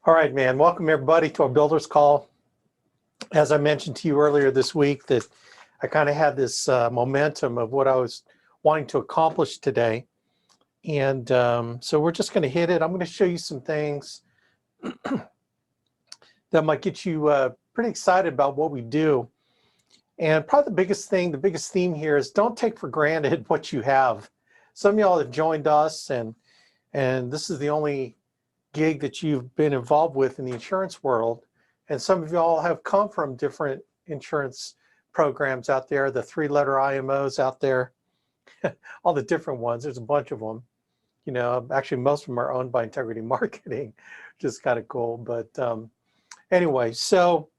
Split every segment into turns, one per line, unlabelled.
All right, man. Welcome everybody to our Builders Call. As I mentioned to you earlier this week, that I kind of had this momentum of what I was wanting to accomplish today. And so we're just going to hit it. I'm going to show you some things that might get you pretty excited about what we do. And probably the biggest theme here is don't take for granted what you have. Some of y'all have joined us and this is the only gig that you've been involved with in the insurance world. And some of y'all have come from different insurance programs out there, the 3-letter IMOs out there, all the different ones. There's a bunch of them. You know, actually most of them are owned by Integrity Marketing, which is kind of cool. But anyway, so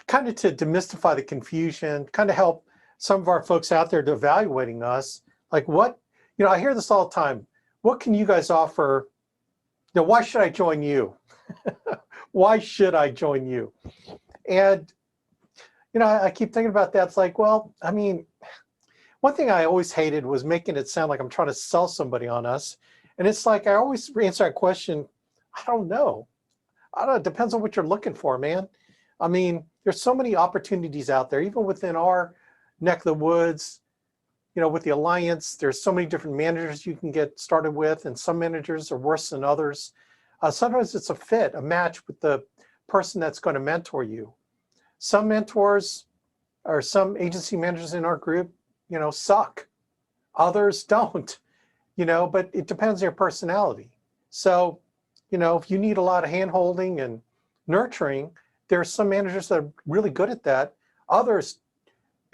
kind of to demystify the confusion, kind of help some of our folks out there to evaluating us, like what, you know, I hear this all the time. What can you guys offer? Now, why should I join you? Why should I join you? And, you know, I keep thinking about that. It's like, well, I mean, one thing I always hated was making it sound like I'm trying to sell somebody on us. And it's like, I always answer that question, I don't know. It depends on what you're looking for, man. I mean, there's so many opportunities out there, even within our neck of the woods. You know, with the Alliance, there's so many different managers you can get started with, and some managers are worse than others. Sometimes it's a fit, a match with the person that's going to mentor you. Some mentors or some agency managers in our group, you know, suck. Others don't, you know, but it depends on your personality. So, you know, if you need a lot of hand-holding and nurturing, there are some managers that are really good at that. Others,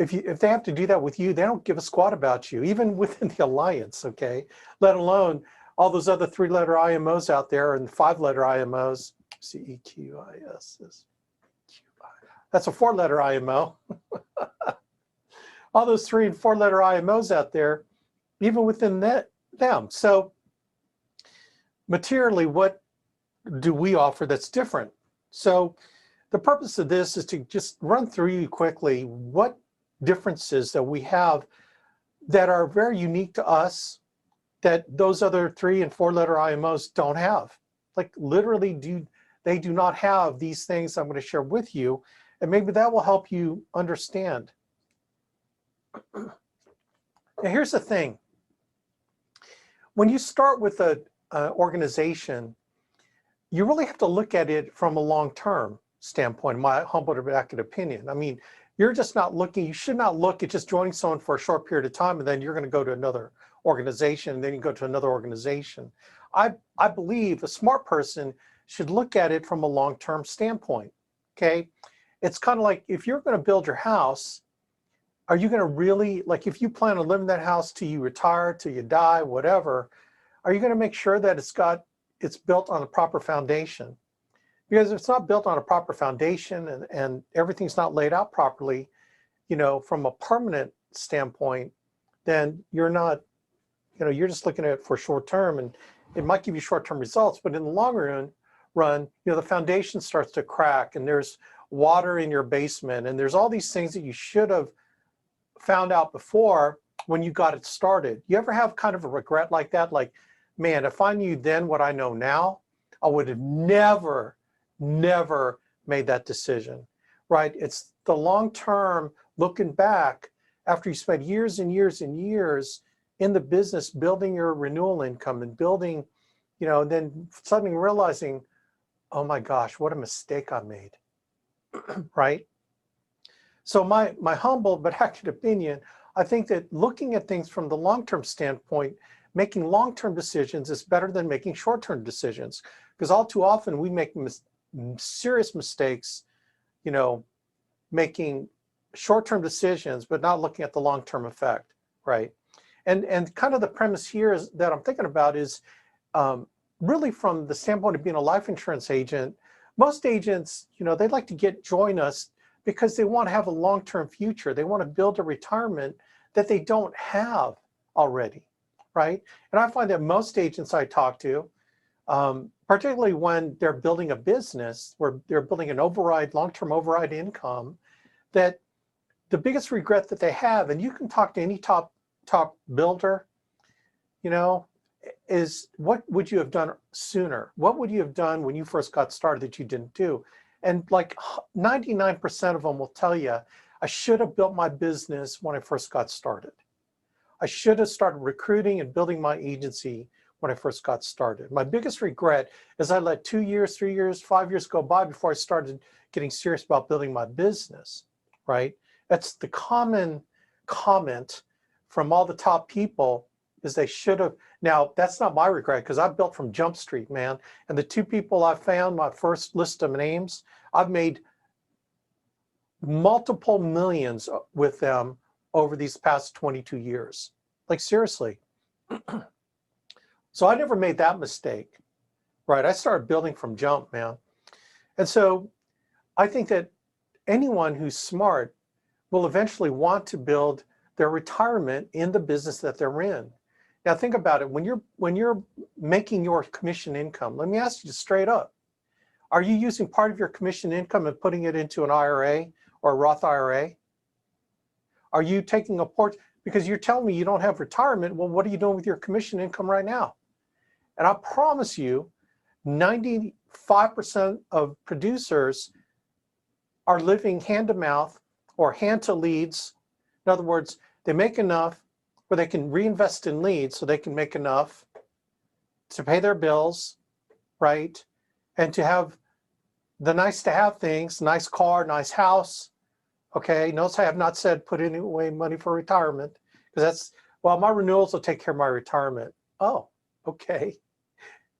if they have to do that with you, they don't give a squat about you, even within the Alliance, okay? Let alone all those other 3-letter IMOs out there and 5-letter IMOs. CEQIS is that's a 4-letter IMO. All those 3- and 4-letter IMOs out there, even within them. So materially, what do we offer that's different? So the purpose of this is to just run through you quickly what differences that we have that are very unique to us that those other 3- and 4-letter IMOs don't have. Like literally they do not have these things I'm going to share with you, and maybe that will help you understand. Now here's the thing. When you start with an organization, you really have to look at it from a long-term standpoint, in my humble opinion. I mean, you're just not looking, you should not look at just joining someone for a short period of time and then you're going to go to another organization and then you go to another organization. I believe a smart person should look at it from a long-term standpoint, okay? It's kind of like if you're going to build your house, are you going to really, like if you plan on living in that house till you retire, till you die, whatever, are you going to make sure that it's built on a proper foundation? Because if it's not built on a proper foundation and everything's not laid out properly, you know, from a permanent standpoint, then you're not, you know, you're just looking at it for short term, and it might give you short-term results, but in the long run, you know, the foundation starts to crack and there's water in your basement and there's all these things that you should have found out before when you got it started. You ever have kind of a regret like that? Like, man, if I knew then what I know now, I would have never made that decision, right? It's the long-term looking back after you spent years and years and years in the business building your renewal income and building, you know, and then suddenly realizing, oh my gosh, what a mistake I made, right? So my humble but accurate opinion, I think that looking at things from the long-term standpoint, making long-term decisions is better than making short-term decisions, because all too often we make serious mistakes, you know, making short-term decisions, but not looking at the long-term effect, right? And kind of the premise here is that I'm thinking about is really from the standpoint of being a life insurance agent. Most agents, you know, they'd like to join us because they want to have a long-term future. They want to build a retirement that they don't have already, right? And I find that most agents I talk to, particularly when they're building a business where they're building an override, long-term override income, that the biggest regret that they have, and you can talk to any top builder, you know, is what would you have done sooner? What would you have done when you first got started that you didn't do? And like 99% of them will tell you, I should have built my business when I first got started. I should have started recruiting and building my agency when I first got started. My biggest regret is I let 2 years, 3 years, 5 years go by before I started getting serious about building my business, right? That's the common comment from all the top people is they should have. Now, that's not my regret because I built from Jump Street, man. And the 2 people I found, my first list of names, I've made multiple millions with them over these past 22 years. Like seriously. So I never made that mistake, right? I started building from jump, man. And so I think that anyone who's smart will eventually want to build their retirement in the business that they're in. Now think about it, when you're making your commission income, let me ask you straight up, are you using part of your commission income and putting it into an IRA or a Roth IRA? Are you taking a portion, because you're telling me you don't have retirement, well, what are you doing with your commission income right now? And I promise you, 95% of producers are living hand to mouth or hand to leads. In other words, they make enough where they can reinvest in leads so they can make enough to pay their bills, right? And to have the nice to have things, nice car, nice house. Okay, notice I have not said put away money for retirement because that's, well, my renewals will take care of my retirement. Oh, okay.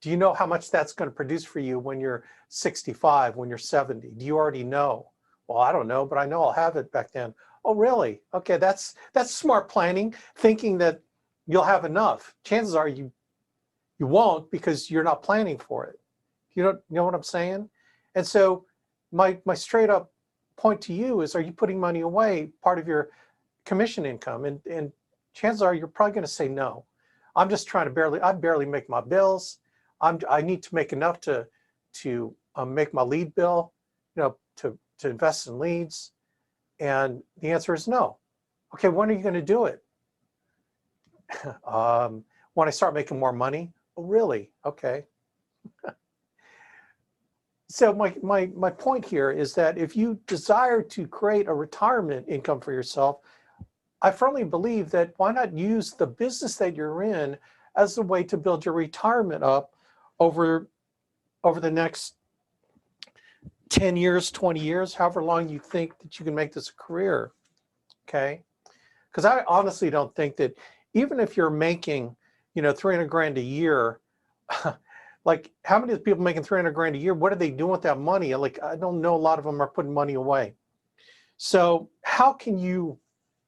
Do you know how much that's going to produce for you when you're 65, when you're 70? Do you already know? Well, I don't know, but I know I'll have it back then. Oh, really? Okay, that's smart planning, thinking that you'll have enough. Chances are you won't because you're not planning for it. You know what I'm saying? And so my straight up point to you is, are you putting money away, part of your commission income? And chances are you're probably going to say no. I'm just trying to I barely make my bills. I need to make enough to make my lead bill, to invest in leads. And the answer is no. Okay, when are you going to do it? When I start making more money. Oh, really? Okay. So my point here is that if you desire to create a retirement income for yourself, I firmly believe that why not use the business that you're in as a way to build your retirement up over the next 10 years, 20 years, however long you think that you can make this a career, okay? Because I honestly don't think that even if you're making, 300 grand a year, like how many people making 300 grand a year, what are they doing with that money? Like, I don't know, a lot of them are putting money away. So how can you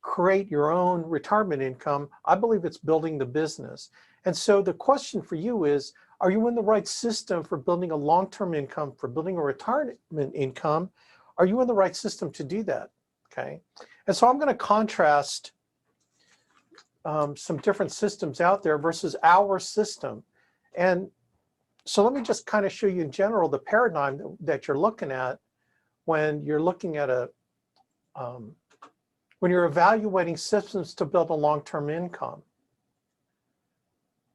create your own retirement income? I believe it's building the business. And so the question for you is, are you in the right system for building a long-term income, for building a retirement income? Are you in the right system to do that? Okay. And so I'm going to contrast some different systems out there versus our system. And so let me just kind of show you in general the paradigm that you're looking at when you're looking at when you're evaluating systems to build a long-term income.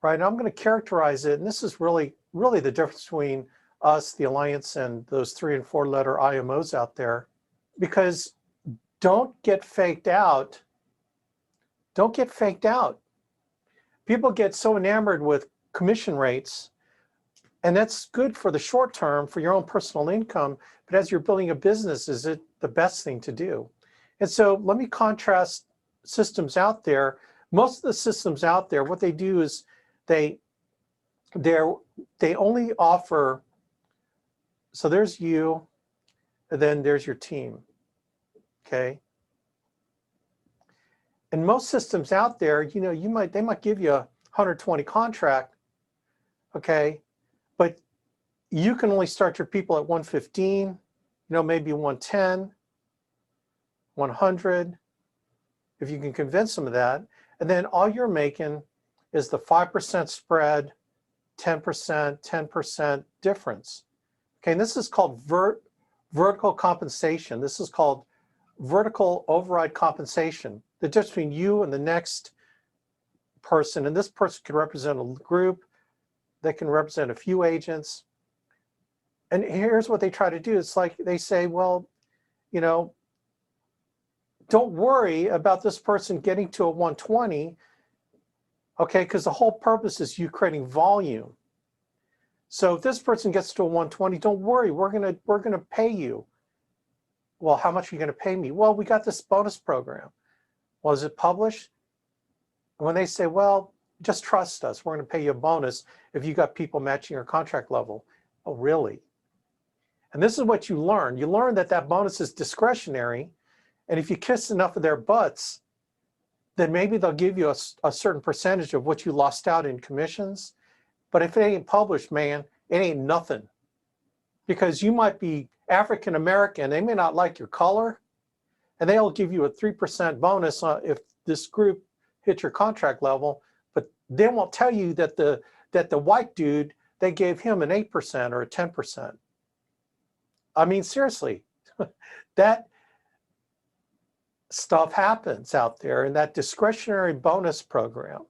Right, and I'm going to characterize it, and this is really the difference between us, the Alliance, and those 3- and 4-letter IMOs out there, because don't get faked out. Don't get faked out. People get so enamored with commission rates, and that's good for the short term for your own personal income, but as you're building a business, is it the best thing to do? And so let me contrast systems out there. Most of the systems out there, what they do is they only offer, so there's you, and then there's your team, okay? And most systems out there, they might give you a 120 contract, okay? But you can only start your people at 115, maybe 110, 100, if you can convince them of that. And then all you're making is the 5% spread, 10%, 10% difference. Okay, and this is called vertical compensation. This is called vertical override compensation. The difference between you and the next person, and this person can represent a group, they can represent a few agents. And here's what they try to do. It's like they say, well, you know, don't worry about this person getting to a 120, okay, because the whole purpose is you creating volume. So if this person gets to a 120, don't worry, we're gonna pay you. Well, how much are you gonna pay me? Well, we got this bonus program. Well, is it published? And when they say, well, just trust us, we're gonna pay you a bonus if you got people matching your contract level. Oh, really? And this is what you learn. You learn that that bonus is discretionary, and if you kiss enough of their butts, then maybe they'll give you a certain percentage of what you lost out in commissions. But if it ain't published, man, it ain't nothing. Because you might be African American, they may not like your color, and they'll give you a 3% bonus if this group hits your contract level, but they won't tell you that the white dude, they gave him an 8% or a 10%. I mean, seriously, that stuff happens out there in that discretionary bonus program.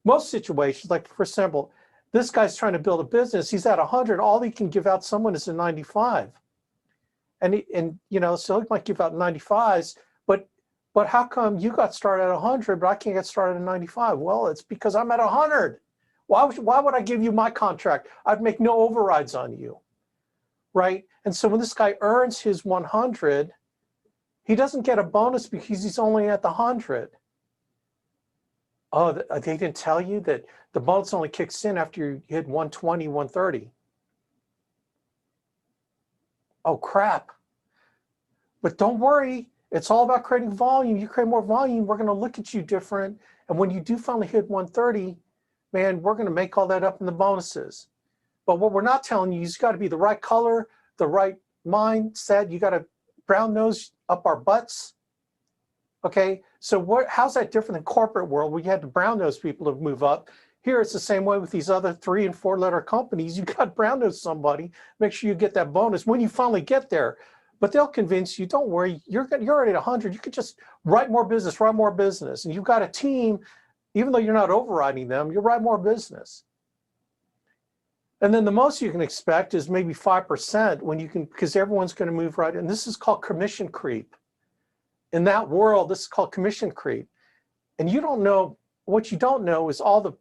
Most situations, like for example, this guy's trying to build a business, he's at 100, all he can give out someone is a 95. And you know, so he might give out 95s, but how come you got started at 100, but I can't get started at 95? Well, it's because I'm at 100. Why would I give you my contract? I'd make no overrides on you, right? And so when this guy earns his 100, he doesn't get a bonus because he's only at the 100. Oh, they didn't tell you that the bonus only kicks in after you hit 120, 130. Oh, crap. But don't worry. It's all about creating volume. You create more volume, we're going to look at you different. And when you do finally hit 130, man, we're going to make all that up in the bonuses. But what we're not telling you is you got to be the right color, the right mindset. You got to brown nose up our butts. Okay, so how's that different than corporate world where you had to brown nose people to move up? Here it's the same way with these other 3- and 4-letter companies. You got to brown nose somebody, make sure you get that bonus when you finally get there. But they'll convince you, don't worry, you're already at 100. You could just write more business. And you've got a team, even though you're not overriding them, you write more business. And then the most you can expect is maybe 5% when you can, because everyone's going to move right. And this is called commission creep. In that world, this is called commission creep. And you don't know, what you don't know is all the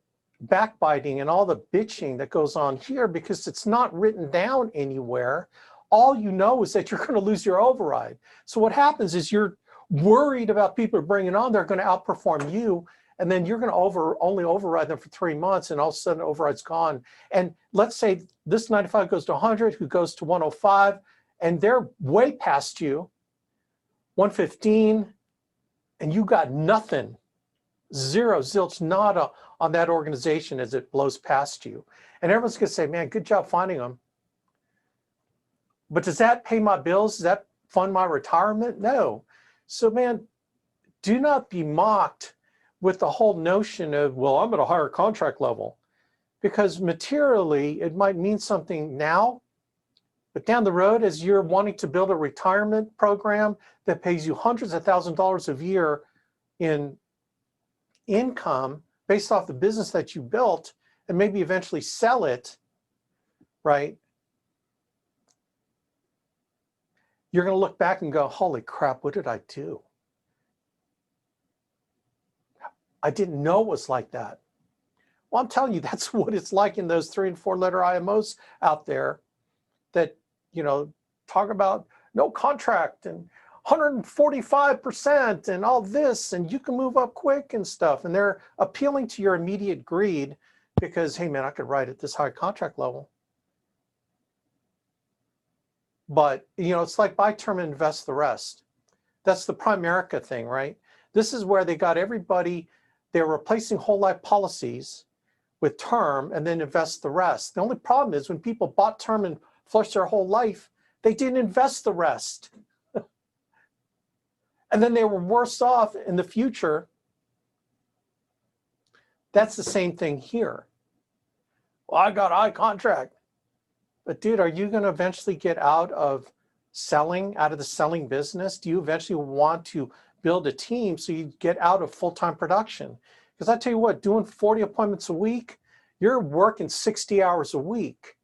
backbiting and all the bitching that goes on here because it's not written down anywhere. All you know is that you're going to lose your override. So what happens is you're worried about people bringing on, they're going to outperform you. And then you're going to only override them for 3 months, and all of a sudden override's gone. And let's say this 95 goes to 100, who goes to 105, and they're way past you, 115, and you got nothing, zero, zilch, nada on that organization as it blows past you. And everyone's going to say, man, good job finding them. But does that pay my bills? Does that fund my retirement? No. So, man, do not be mocked with the whole notion of, well, I'm at a higher contract level. Because materially, it might mean something now, but down the road, as you're wanting to build a retirement program that pays you hundreds of thousands of dollars a year in income based off the business that you built, and maybe eventually sell it, right? You're going to look back and go, holy crap, what did I do? I didn't know it was like that. Well, I'm telling you, that's what it's like in those 3- and 4-letter IMOs out there that, you know, talk about no contract and 145% and all this, and you can move up quick and stuff. And they're appealing to your immediate greed because, hey, man, I could write at this high contract level. But, you know, it's like buy term and invest the rest. That's the Primerica thing, right? This is where they got everybody, they're replacing whole life policies with term and then invest the rest. The only problem is when people bought term and flushed their whole life, they didn't invest the rest. And then they were worse off in the future. That's the same thing here. Well, I got a high contract. But dude, are you going to eventually get out of the selling business? Do you eventually want to build a team so you get out of full-time production? Because I tell you what, doing 40 appointments a week, you're working 60 hours a week.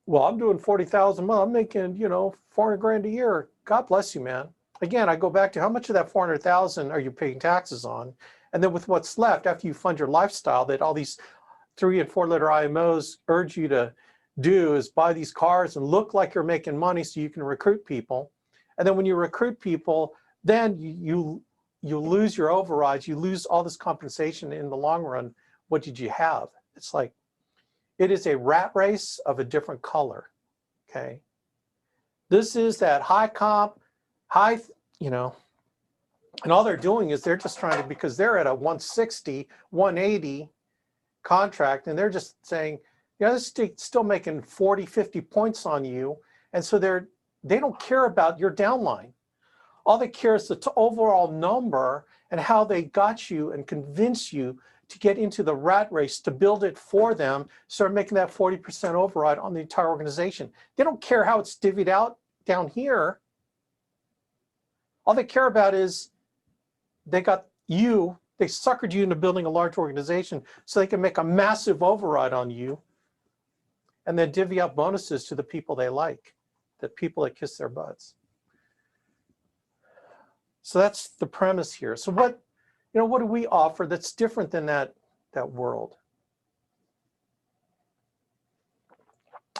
Well, I'm doing 40,000 a month. I'm making, 400 grand a year. God bless you, man. Again, I go back to how much of that 400,000 are you paying taxes on? And then with what's left after you fund your lifestyle that all these 3 and 4 letter IMOs urge you to do is buy these cars and look like you're making money so you can recruit people. And then when you recruit people, then you lose your overrides, you lose all this compensation in the long run. What did you have? It's like, it is a rat race of a different color, okay? This is that high comp, and all they're doing is they're just trying to, because they're at a 160, 180 contract, and they're just saying, they're still making 40, 50 points on you. And so they don't care about your downline. All they care is the overall number and how they got you and convince you to get into the rat race, to build it for them, start making that 40% override on the entire organization. They don't care how it's divvied out down here. All they care about is they got you, they suckered you into building a large organization so they can make a massive override on you and then divvy out bonuses to the people they like, the people that kiss their butts. So that's the premise here. So what do we offer that's different than that world?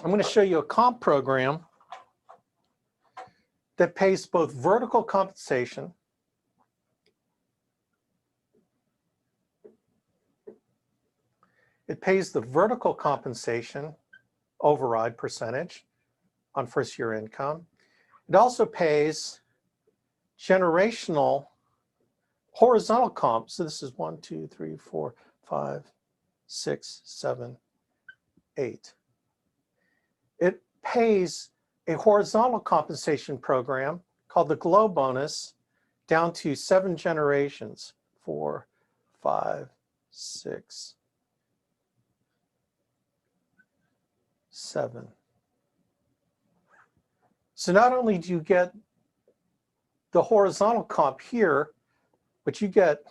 I'm going to show you a comp program that pays both vertical compensation it pays the vertical compensation override percentage on first year income. It also pays generational horizontal comp. So this is 1, 2, 3, 4, 5, 6, 7, 8. It pays a horizontal compensation program called the Glow Bonus down to 7 generations, 4, 5, 6, 7. So not only do you get the horizontal comp here, but you get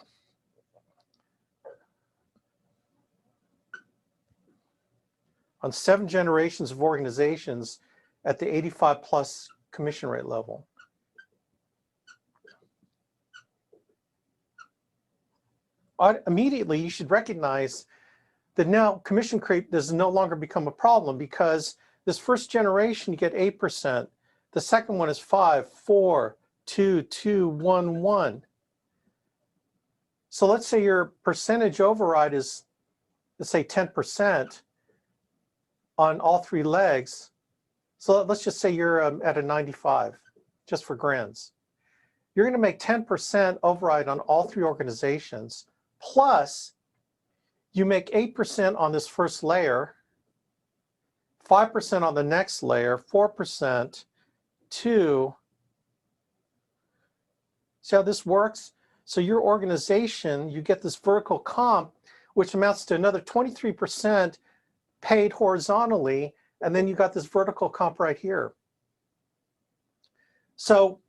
on 7 generations of organizations at the 85 plus commission rate level. Immediately, you should recognize that now commission creep does no longer become a problem, because this first generation you get 8%. The second one is 5, 4, 2, 2, 1, 1. So let's say your percentage override is, let's say 10% on all 3 legs. So let's just say you're at a 95, just for grins. You're going to make 10% override on all 3 organizations, plus you make 8% on this first layer, 5% on the next layer, 4%, 2. See how this works? So your organization, you get this vertical comp, which amounts to another 23% paid horizontally, and then you got this vertical comp right here. So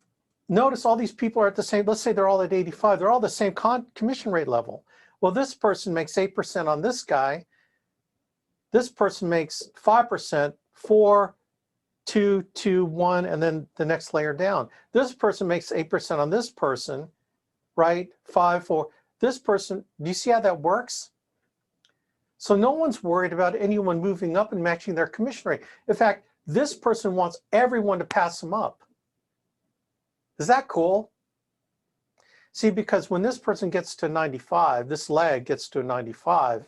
notice all these people are at the same, let's say they're all at 85, they're all the same commission rate level. Well, this person makes 8% on this guy. This person makes 5%, 4, 2, 2, 1, and then the next layer down. This person makes 8% on this person, right? 5, 4. This person, do you see how that works? So no one's worried about anyone moving up and matching their commission rate. In fact, this person wants everyone to pass them up. Is that cool? See, because when this person gets to 95, this leg gets to 95,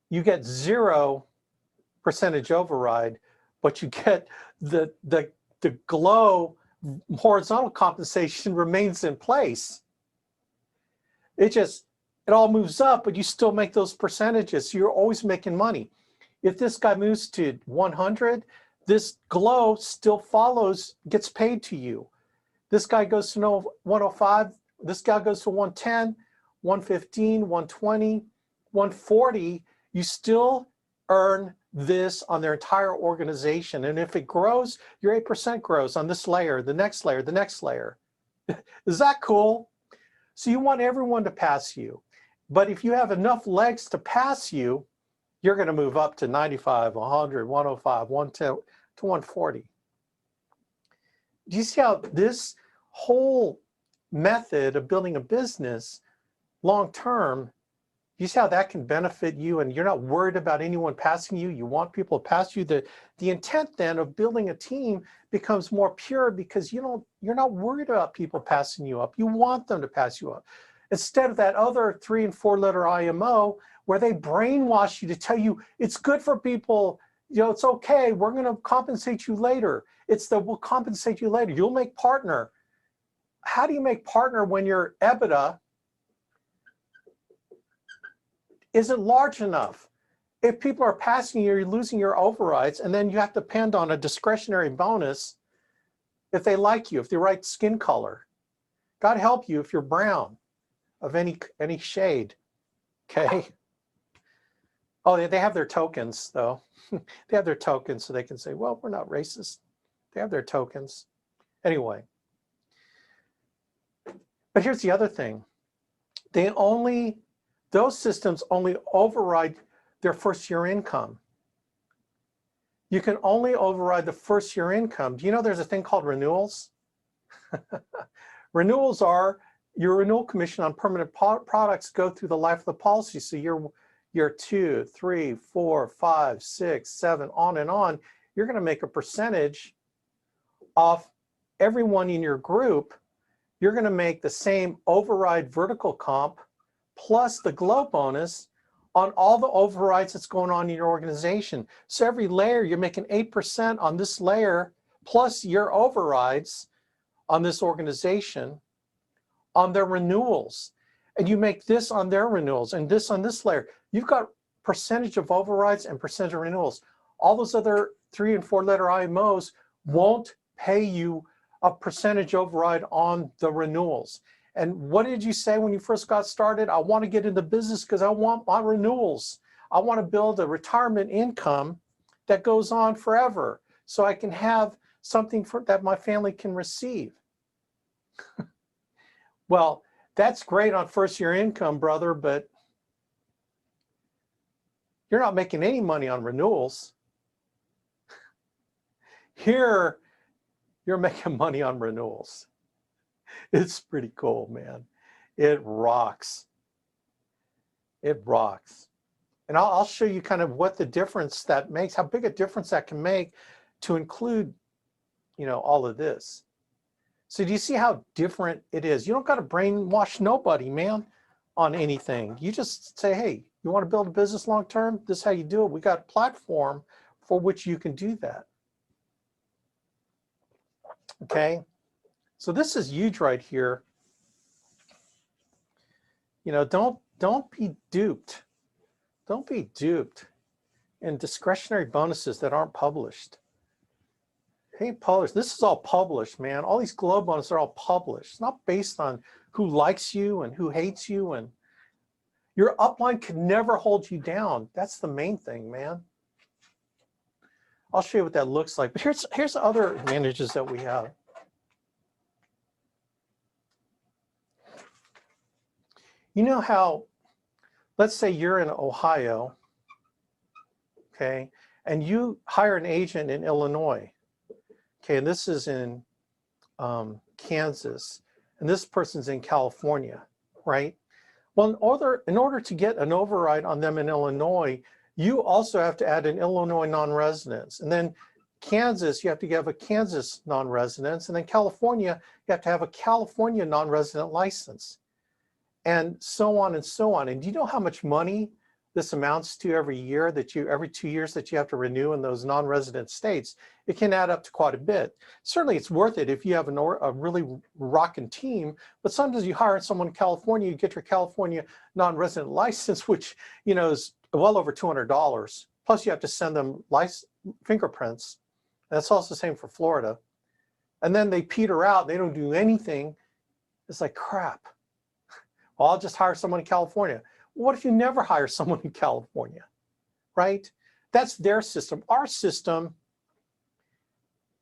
you get 0% override, but you get the glow horizontal compensation remains in place. It all moves up, but you still make those percentages. So you're always making money. If this guy moves to 100, this glow still follows, gets paid to you. This guy goes to 105, this guy goes to 110, 115, 120, 140. You still earn this on their entire organization. And if it grows, your 8% grows on this layer, the next layer, the next layer. Is that cool? So you want everyone to pass you. But if you have enough legs to pass you, you're going to move up to 95, 100, 105, 110 to 140. Do you see how this whole method of building a business long term, you see how that can benefit you, and you're not worried about anyone passing you? You want people to pass you. The intent then of building a team becomes more pure because you're not worried about people passing you up. You want them to pass you up. Instead of that other 3 and 4 letter IMO where they brainwash you to tell you it's good for people, it's okay, we're going to compensate you later. It's the we'll compensate you later. You'll make partner. How do you make partner when your EBITDA isn't large enough? If people are passing you, you're losing your overrides, and then you have to depend on a discretionary bonus if they like you, if the right skin color. God help you if you're brown of any shade, okay? Oh, they have their tokens, though. They have their tokens so they can say, well, we're not racist. They have their tokens. Anyway. But here's the other thing. Those systems only override their first-year income. You can only override the first-year income. Do you know there's a thing called renewals? Renewals are your renewal commission on permanent products go through the life of the policy. So year 2, 3, 4, 5, 6, 7, on and on. You're going to make a percentage off everyone in your group. You're going to make the same override vertical comp plus the glow bonus on all the overrides that's going on in your organization. So every layer, you're making 8% on this layer plus your overrides on this organization on their renewals. And you make this on their renewals and this on this layer. You've got percentage of overrides and percentage of renewals. All those other 3 and 4 letter IMOs won't pay you a percentage override on the renewals. And what did you say when you first got started? I want to get into business because I want my renewals. I want to build a retirement income that goes on forever so I can have something that my family can receive. Well, that's great on first-year income, brother, but you're not making any money on renewals. Here, you're making money on renewals. It's pretty cool, man. It rocks. It rocks. And I'll show you kind of what the difference that makes, how big a difference that can make to include, all of this. So do you see how different it is? You don't got to brainwash nobody, man, on anything. You just say, hey, you want to build a business long term? This is how you do it. We got a platform for which you can do that. Okay? So this is huge right here. Don't be duped. Don't be duped in discretionary bonuses that aren't published. Hey, published. This is all published, man. All these glow bonuses are all published. It's not based on who likes you and who hates you, and your upline can never hold you down. That's the main thing, man. I'll show you what that looks like. But here's other advantages that we have. You know how, let's say you're in Ohio, okay, and you hire an agent in Illinois. Okay, and this is in Kansas, and this person's in California, right? Well, in order to get an override on them in Illinois, you also have to add an Illinois non-residence. And then Kansas, you have to have a Kansas non-residence. And then California, you have to have a California non-resident license. And so on and so on. And do you know how much money this amounts to every year every 2 years that you have to renew in those non-resident states? It can add up to quite a bit. Certainly it's worth it if you have a really rocking team, but sometimes you hire someone in California, you get your California non-resident license, which is well over $200. Plus you have to send them fingerprints. That's also the same for Florida. And then they peter out, they don't do anything. It's like crap. Well, I'll just hire someone in California. What if you never hire someone in California, right? That's their system. Our system,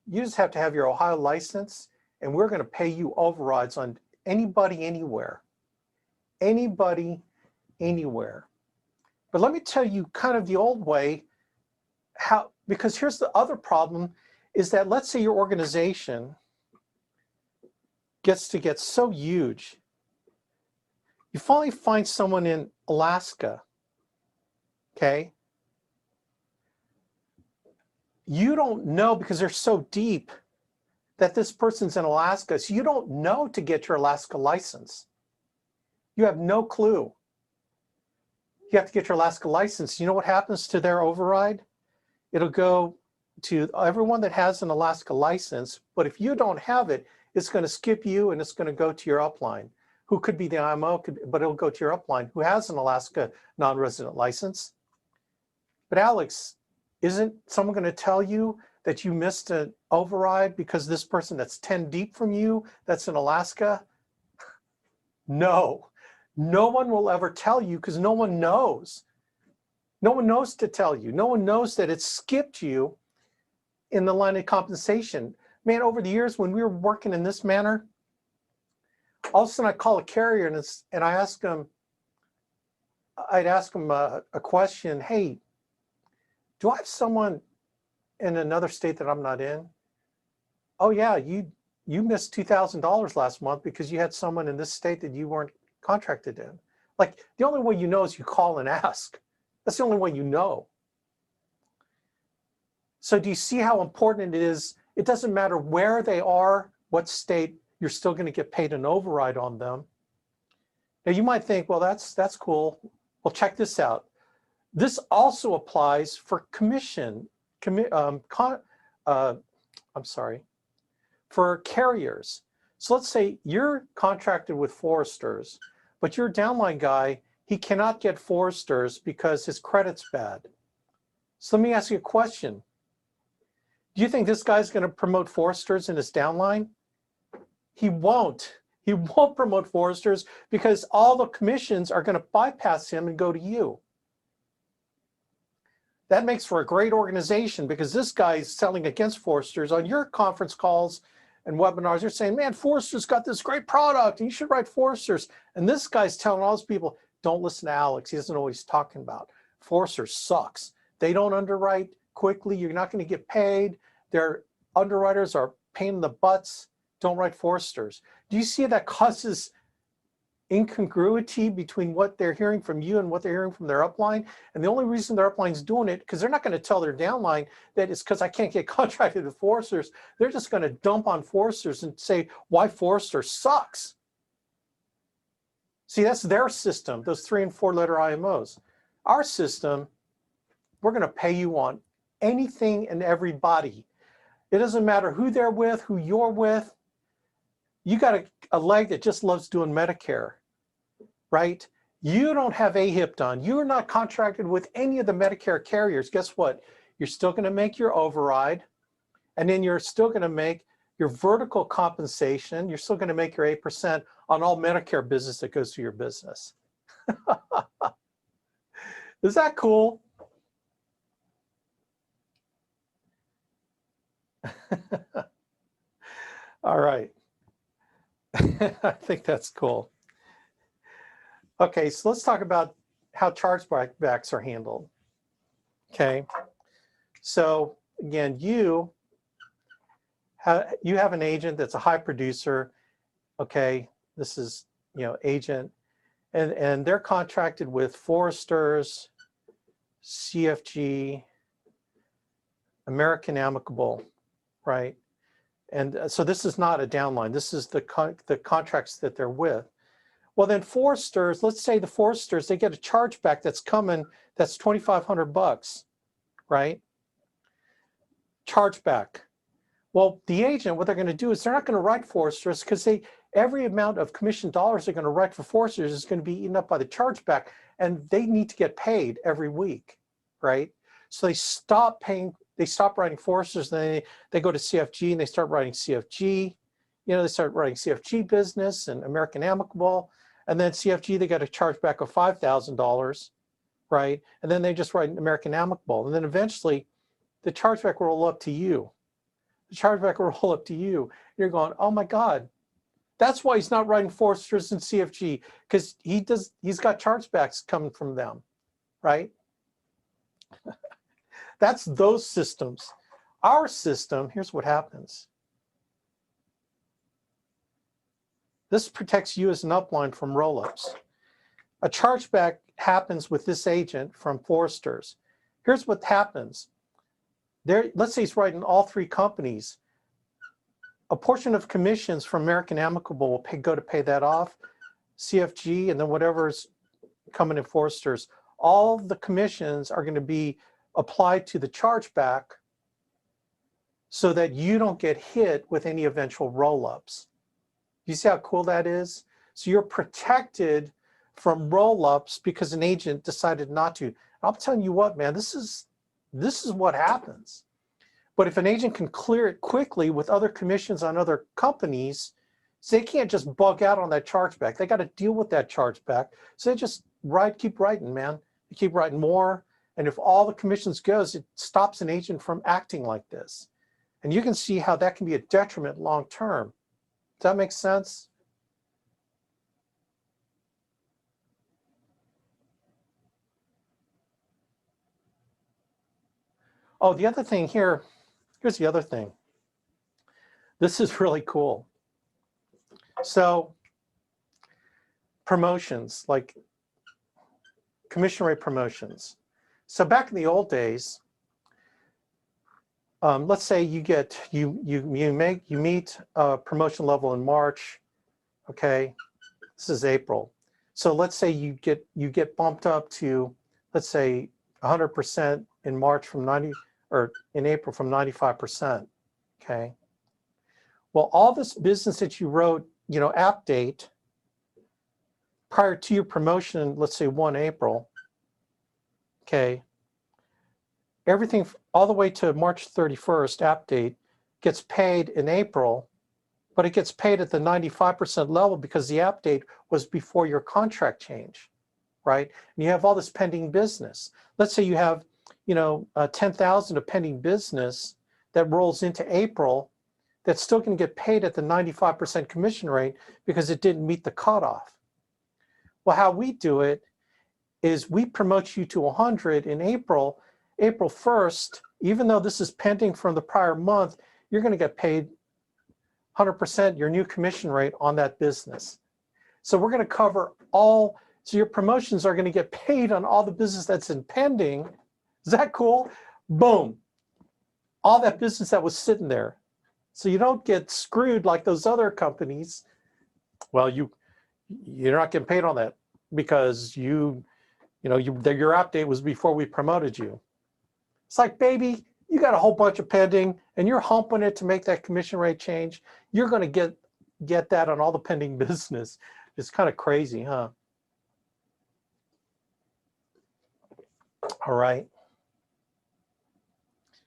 you just have to have your Ohio license, and we're going to pay you overrides on anybody, anywhere. anybody, anywhere. But let me tell you kind of the old way, how, because here's the other problem, is that let's say your organization gets to get so huge, you finally find someone in Alaska, okay? You don't know, because they're so deep, that this person's in Alaska, so you don't know to get your Alaska license. You have no clue. You have to get your Alaska license. You know what happens to their override? It'll go to everyone that has an Alaska license, but if you don't have it, it's going to skip you and it's going to go to your upline, who could be the IMO, but it'll go to your upline who has an Alaska non-resident license. But Alex, isn't someone going to tell you that you missed an override because this person that's 10 deep from you, that's in Alaska? No, no one will ever tell you, because no one knows. No one knows to tell you. No one knows that it skipped you in the line of compensation. Man, over the years when we were working in this manner, all of a sudden I call a carrier and I ask them, I'd ask them a question. Hey, do I have someone in another state that I'm not in? Oh yeah, you missed $2,000 last month because you had someone in this state that you weren't contracted in. Like, the only way you know is you call and ask. That's the only way you know. So do you see how important it is? It doesn't matter where they are, what state, you're still going to get paid an override on them. Now you might think, well, that's cool. Well, check this out. This also applies for for carriers. So let's say you're contracted with foresters, but your downline guy, he cannot get foresters because his credit's bad. So let me ask you a question. Do you think this guy's going to promote foresters in his downline? He won't. He won't promote foresters because all the commissions are going to bypass him and go to you. That makes for a great organization, because this guy is selling against foresters on your conference calls and webinars. You're saying, man, Forrester's got this great product and you should write Foresters. And this guy's telling all those people, don't listen to Alex. He doesn't know what he's talking about. Forrester sucks. They don't underwrite quickly. You're not going to get paid. Their underwriters are pain in the butts. Don't write Foresters. Do you see that causes incongruity between what they're hearing from you and what they're hearing from their upline? And the only reason their upline's doing it, because they're not going to tell their downline that it's because I can't get contracted with Foresters. They're just going to dump on Foresters and say why Forester sucks. See, that's their system, those 3- and 4-letter IMOs. Our system, we're going to pay you on anything and everybody. It doesn't matter who they're with, who you're with. You got a leg that just loves doing Medicare, right? You don't have AHIP done. You're not contracted with any of the Medicare carriers. Guess what? You're still going to make your override, and then you're still going to make your vertical compensation. You're still going to make your 8% on all Medicare business that goes to your business. Is that cool? All right. I think that's cool. Okay, so let's talk about how chargebacks are handled. Okay, so again, you have an agent that's a high producer. Okay, this is, agent, and they're contracted with Foresters, CFG, American Amicable, right? And so this is not a downline. This is the contracts that they're with. Well, then Foresters, let's say the Foresters, they get a chargeback that's coming, that's $2,500, right? Chargeback. Well, the agent, what they're going to do is they're not going to write Foresters, because every amount of commission dollars they're going to write for Foresters is going to be eaten up by the chargeback, and they need to get paid every week, right? So they stop writing Foresters, and they go to CFG and they start writing CFG. They start writing CFG business and American Amicable, and then CFG, they got a chargeback of $5,000, right? And then they just write American Amicable, and then eventually the chargeback will roll up to you. The chargeback will roll up to you. You're going, oh my God, That's why he's not writing Foresters and CFG, because he's got chargebacks coming from them, right? That's those systems. Our system, here's what happens. This protects you as an upline from roll-ups. A chargeback happens with this agent from Foresters. Here's what happens. Let's say he's writing all three companies. A portion of commissions from American Amicable will go to pay that off, CFG, and then whatever's coming in Foresters. All the commissions are going to be applied to the chargeback so that you don't get hit with any eventual roll-ups. You see how cool that is? So you're protected from roll-ups because an agent decided not to. I'm telling you what, man, this is what happens. But if an agent can clear it quickly with other commissions on other companies, so they can't just bug out on that chargeback. They got to deal with that chargeback. So they just keep writing, man. They keep writing more. And if all the commissions goes, it stops an agent from acting like this. And you can see how that can be a detriment long term. Does that make sense? Oh, the other thing here, here's the other thing. This is really cool. So promotions, like commission rate promotions. So back in the old days, let's say you meet a promotion level in March. Okay, this is April. So let's say you get bumped up to, let's say 100% in March from 90, or in April from 95%. Okay. Well, all this business that you wrote, app date prior to your promotion, let's say 1 April. Okay. Everything all the way to March 31st, app date, gets paid in April, but it gets paid at the 95% level because the app date was before your contract change, right? And you have all this pending business. Let's say you have, 10,000 of pending business that rolls into April that's still going to get paid at the 95% commission rate because it didn't meet the cutoff. Well, how we do it is we promote you to 100 in April 1st, even though this is pending from the prior month, you're going to get paid 100% your new commission rate on that business. So we're going to cover so your promotions are going to get paid on all the business that's in pending. Is that cool? Boom. All that business that was sitting there. So you don't get screwed like those other companies. Well, you're not getting paid on that because your app date was before we promoted you. It's like, baby, you got a whole bunch of pending and you're humping it to make that commission rate change. You're going to get that on all the pending business. It's kind of crazy, huh? All right.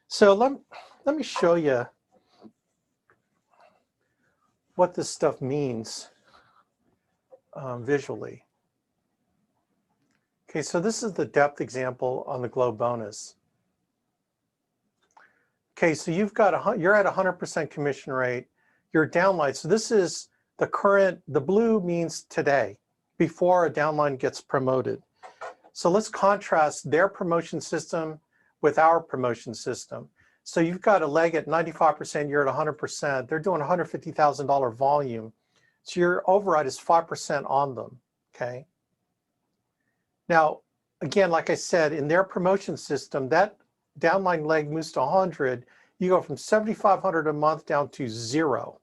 So let me show you what this stuff means visually. Okay, so this is the depth example on the Globe bonus. Okay, so you're at 100% commission rate. Your downline, so this is the blue means today, before a downline gets promoted. So let's contrast their promotion system with our promotion system. So you've got a leg at 95%, you're at 100%. They're doing $150,000 volume. So your override is 5% on them, okay? Now, again, like I said, in their promotion system, that downline leg moves to 100. You go from $7,500 a month down to 0.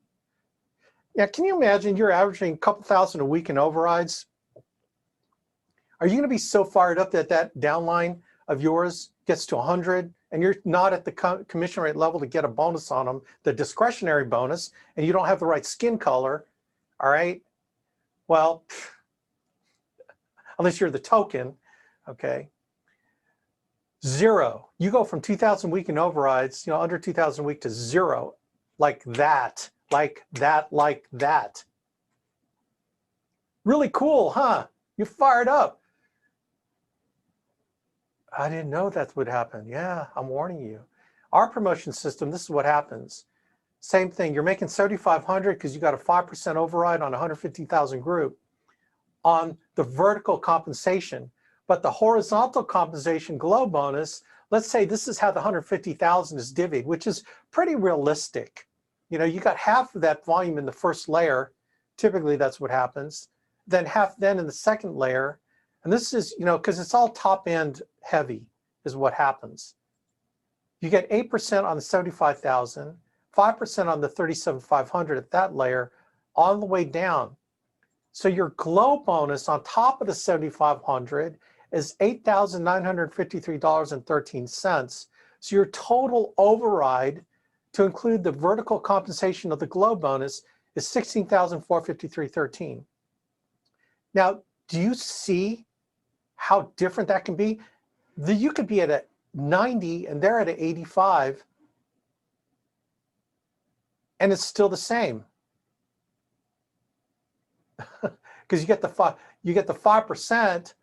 Yeah, can you imagine you're averaging a couple thousand a week in overrides? Are you going to be so fired up that that downline of yours gets to 100 and you're not at the commission rate level to get a bonus on them, the discretionary bonus, and you don't have the right skin color, all right? Well, unless you're the token, okay? 0. You go from 2,000 a week in overrides, under 2,000 a week to 0, like that, like that, like that. Really cool, huh? You're fired up. I didn't know that would happen. Yeah, I'm warning you. Our promotion system, this is what happens. Same thing, you're making 7,500 because you got a 5% override on 150,000 group on the vertical compensation. But the horizontal compensation glow bonus, let's say this is how the 150,000 is divvied, which is pretty realistic. You know, you got half of that volume in the first layer. Typically that's what happens. Then half then in the second layer. And this is, you know, because it's all top end heavy is what happens. You get 8% on the 75,000, 5% on the 37,500 at that layer, all the way down. So your glow bonus on top of the 7,500 is $8,953.13. So your total override to include the vertical compensation of the glow bonus is $16,453.13. Now, do you see how different that can be? You could be at a 90 and they're at an 85, and it's still the same. Because you get the 5%,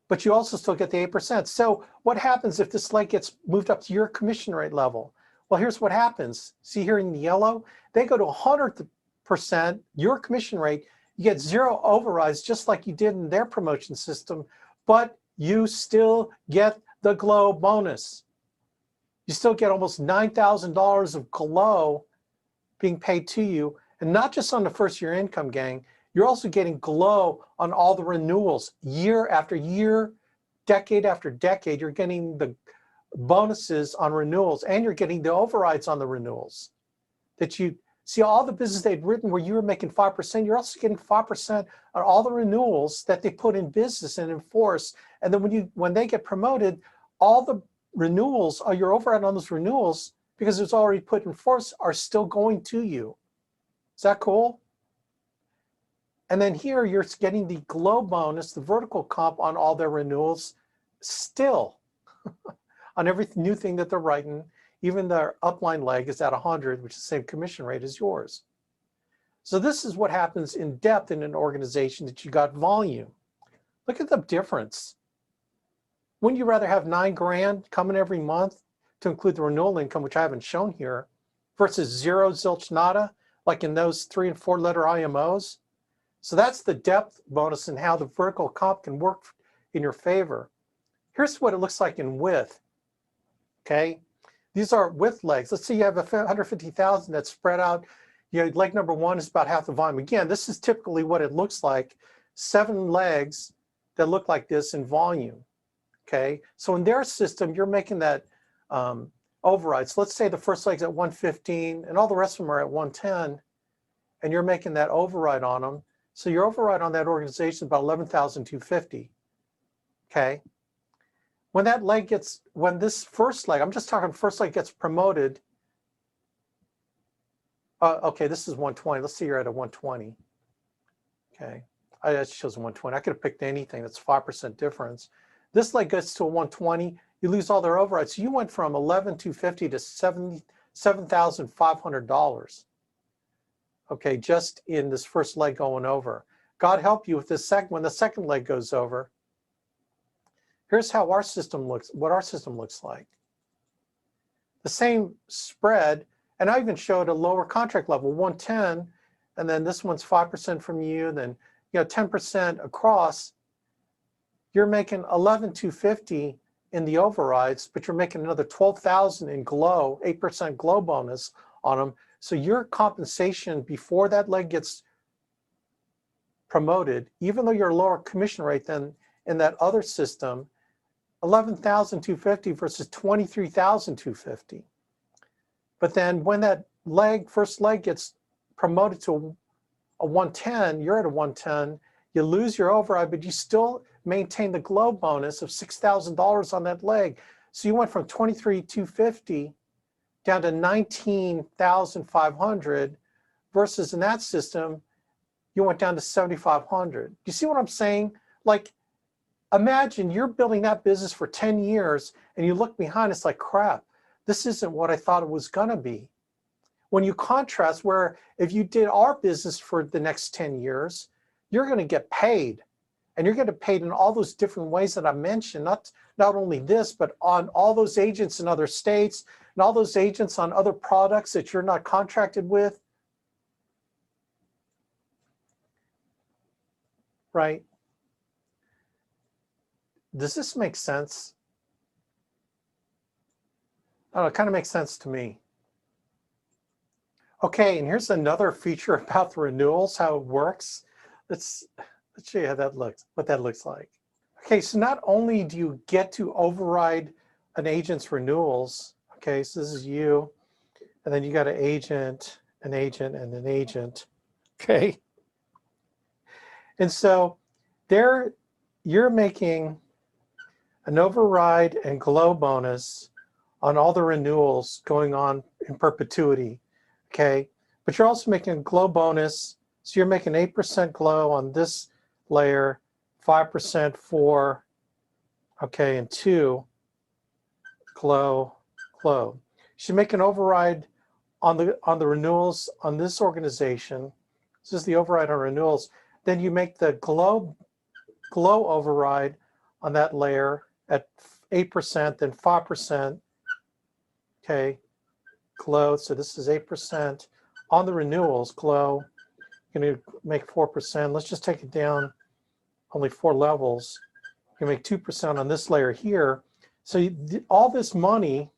but you also still get the 8%. So what happens if this leg gets moved up to your commission rate level? Well, here's what happens. See here in the yellow, they go to 100%, your commission rate, you get 0 overrides just like you did in their promotion system, but you still get the glow bonus. You still get almost $9,000 of glow being paid to you, and not just on the first year income, gang. You're also getting glow on all the renewals year after year, decade after decade. You're getting the bonuses on renewals, and you're getting the overrides on the renewals. That you see all the business they'd written where you were making 5%, you're also getting 5% on all the renewals that they put in business and enforce. And then when they get promoted, all the renewals, or your override on those renewals, because it's already put in force, are still going to you. Is that cool? And then here you're getting the glow bonus, the vertical comp on all their renewals still on every new thing that they're writing. Even their upline leg is at 100, which is the same commission rate as yours. So this is what happens in depth in an organization that you got volume. Look at the difference. Wouldn't you rather have 9 grand coming every month to include the renewal income, which I haven't shown here, versus 0 zilch nada, like in those 3 and 4 letter IMOs? So that's the depth bonus and how the vertical comp can work in your favor. Here's what it looks like in width, okay? These are width legs. Let's say you have 150,000 that's spread out. You know, leg number 1 is about half the volume. Again, this is typically what it looks like, 7 legs that look like this in volume, okay? So in their system, you're making that override. So let's say the first leg's at 115 and all the rest of them are at 110, and you're making that override on them. So your override on that organization is about 11,250, okay? When that leg gets, when this first leg, I'm just talking first leg gets promoted, okay, this is 120. Let's say you're at a 120, okay? That shows 120. I could have picked anything. That's 5% difference. This leg gets to a 120, you lose all their overrides. So you went from 11,250 to $7,500. Okay, just in this first leg going over. God help you with this second, when the second leg goes over. Here's how our system looks, what our system looks like. The same spread, and I even showed a lower contract level, 110, and then this one's 5% from you, and then 10% across. You're making 11,250 in the overrides, but you're making another 12,000 in glow, 8% glow bonus on them. So your compensation before that leg gets promoted, even though you're a lower commission rate than in that other system, 11,250 versus 23,250. But then when that first leg gets promoted to a 110, you're at a 110, you lose your override, but you still maintain the glow bonus of $6,000 on that leg. So you went from 23,250 down to 19,500 versus in that system, you went down to 7,500. You see what I'm saying? Like, imagine you're building that business for 10 years and you look behind, it's like, crap, this isn't what I thought it was gonna be. When you contrast where if you did our business for the next 10 years, you're gonna get paid. And you're getting paid in all those different ways that I mentioned, not only this, but on all those agents in other states. and all those agents on other products that you're not contracted with, right? Does this make sense? I don't know, it kind of makes sense to me. Okay, and here's another feature about the renewals, how it works. Let's show you how that looks, what that looks like. Okay, so not only do you get to override an agent's renewals, okay, so this is you, and then you got an agent, and an agent, okay? And so there, you're making an override and glow bonus on all the renewals going on in perpetuity, okay? But you're also making a glow bonus, so you're making 8% glow on this layer, 5% for, okay, and 2 glow. You should make an override on the renewals on this organization. This is the override on renewals. Then you make the glow override on that layer at 8%, then 5%, okay, glow. So this is 8% on the renewals, glow. You're going to make 4%. Let's just take it down only 4 levels. You make 2% on this layer here. So all this money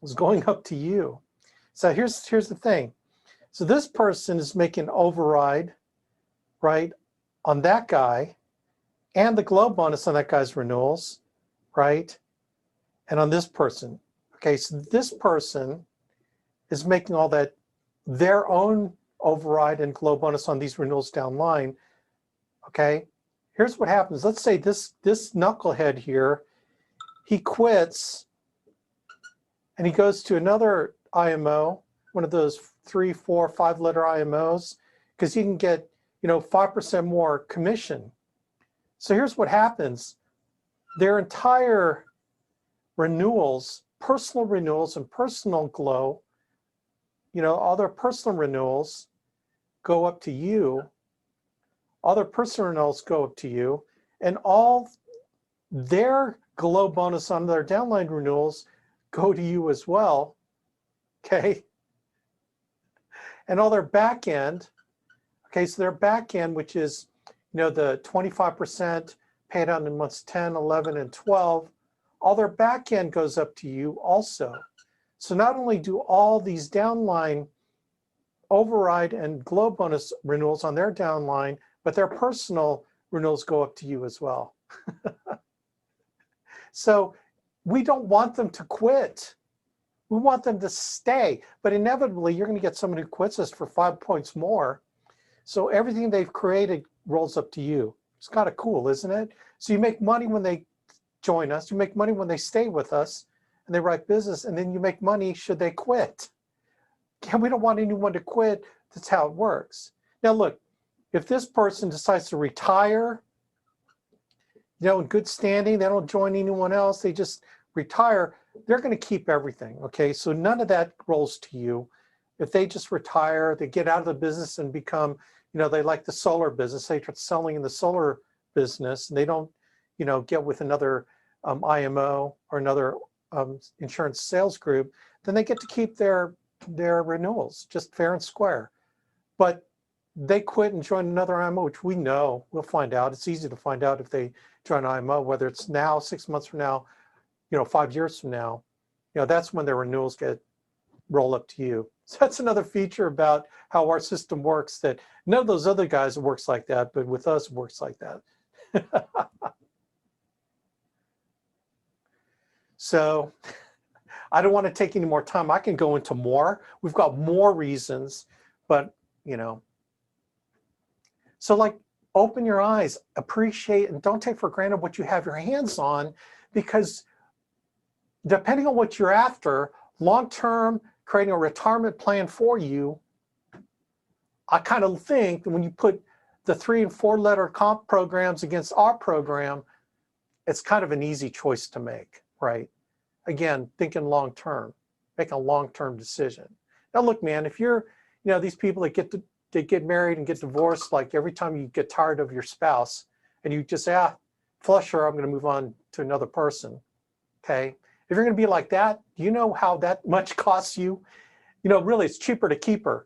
is going up to you. So here's the thing. So this person is making override, right, on that guy, and the glow bonus on that guy's renewals, right, and on this person. Okay, so this person is making all that, their own override and glow bonus on these renewals down line. Okay, here's what happens. Let's say this knucklehead here, he quits and he goes to another IMO, one of those 3, 4, 5-letter IMOs, because he can get, 5% more commission. So here's what happens. Their entire renewals, personal renewals and personal glow, all their personal renewals go up to you. All their personal renewals go up to you, and all their glow bonus on their downline renewals go to you as well, okay? And all their back end, okay, so their back end, which is, the 25% paid out in months 10, 11, and 12, all their back end goes up to you also. So not only do all these downline override and glow bonus renewals on their downline, but their personal renewals go up to you as well. So we don't want them to quit. We want them to stay. But inevitably, you're going to get someone who quits us for 5 points more. So everything they've created rolls up to you. It's kind of cool, isn't it? So you make money when they join us. You make money when they stay with us and they write business. And then you make money should they quit. And we don't want anyone to quit. That's how it works. Now, look, if this person decides to retire, in good standing, they don't join anyone else, they just retire, they're going to keep everything, okay? So none of that rolls to you. If they just retire, they get out of the business and become, they like the solar business, they start selling in the solar business, and they don't, get with another IMO or another insurance sales group, then they get to keep their renewals, just fair and square. But they quit and join another IMO, which we know, we'll find out. It's easy to find out if they join IMO, whether it's now, 6 months from now, 5 years from now, that's when their renewals roll up to you. So that's another feature about how our system works, that none of those other guys works like that, but with us it works like that. So I don't want to take any more time. I can go into more. We've got more reasons, but so like, open your eyes, appreciate, and don't take for granted what you have your hands on, because depending on what you're after, long-term, creating a retirement plan for you, I kind of think that when you put the 3- and 4-letter comp programs against our program, it's kind of an easy choice to make, right? Again, thinking long-term, make a long-term decision. Now look, man, if you're, these people that get married and get divorced, like every time you get tired of your spouse and you just say, flush her, I'm going to move on to another person, okay? If you're going to be like that, do you know how that much costs you? You know, really, it's cheaper to keep her.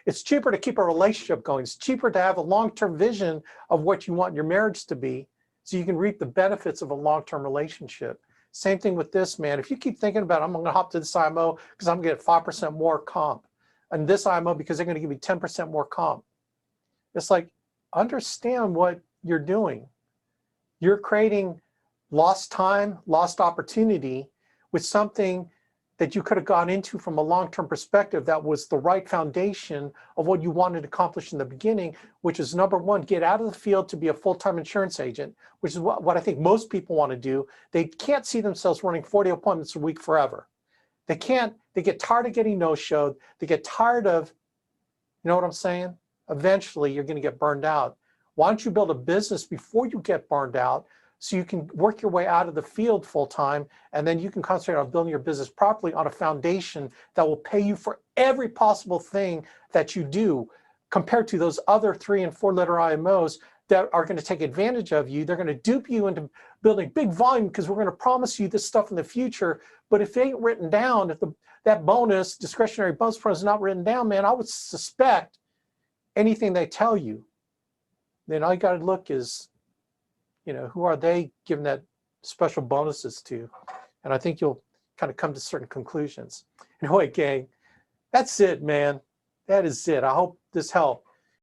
It's cheaper to keep a relationship going. It's cheaper to have a long-term vision of what you want your marriage to be so you can reap the benefits of a long-term relationship. Same thing with this, man. If you keep thinking about, I'm going to hop to this IMO because I'm going to get 5% more comp, and this IMO because they're going to give me 10% more comp. It's like, understand what you're doing. You're creating lost time, lost opportunity with something that you could have gone into from a long-term perspective that was the right foundation of what you wanted to accomplish in the beginning, which is number one, get out of the field to be a full-time insurance agent, which is what I think most people want to do. They can't see themselves running 40 appointments a week forever. They get tired of getting no-showed. They get tired of, you know what I'm saying? Eventually, you're going to get burned out. Why don't you build a business before you get burned out so you can work your way out of the field full time, and then you can concentrate on building your business properly on a foundation that will pay you for every possible thing that you do, compared to those other 3- and 4-letter IMOs that are going to take advantage of you. They're going to dupe you into building big volume because we're going to promise you this stuff in the future. But if it ain't written down, if that bonus, discretionary bonus program is not written down, man, I would suspect anything they tell you, then all you got to look is, you know, who are they giving that special bonuses to? And I think you'll kind of come to certain conclusions. Anyway, gang, that's it, man. That is it. I hope this helped.